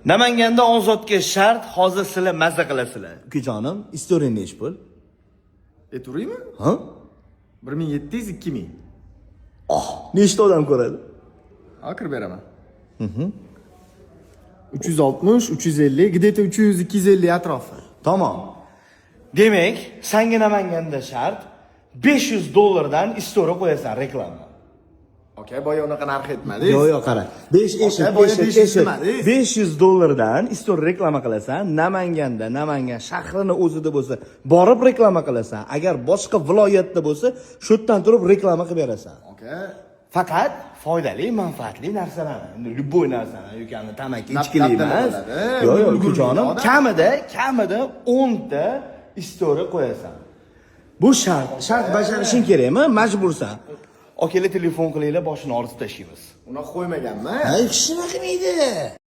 Namanganda ozodga shart, hozir sizlar mazza qilasizlar. Ukajonim, istoriyang nech pul? Turaymi? Ha? 1700 2000. Nechta odam ko'radi? Ha, kirib beraman. 360, 350, где-то 300, 250 atrofi. Tamam. Demak, senga Namanganda shart $500 istoriya qo'yasan reklama. Okay, boya unaqa narx aytmadingiz. Yo'q, qara. 5 $500 istoriya reklama qilasan. Namanganda, Namangan shahrini o'zida bo'lsa, borib reklama qilasan. Agar boshqa viloyatda bo'lsa, shu yerdan turib reklama qilib berasan. Okay. Faqat foydali, manfaatli narsalarni, endi любой narsani, yo'qani tamaki ichkili emas. Yo'q, ukajonim, kamida 10 ta istoriya qo'yasan. Bu shart bajarishing kerakmi? Majbursan. Okela telefon qilinglar, boshini olib tashlaymiz. Unaqa qo'ymaganman. Ay, hech nima qilmaydi.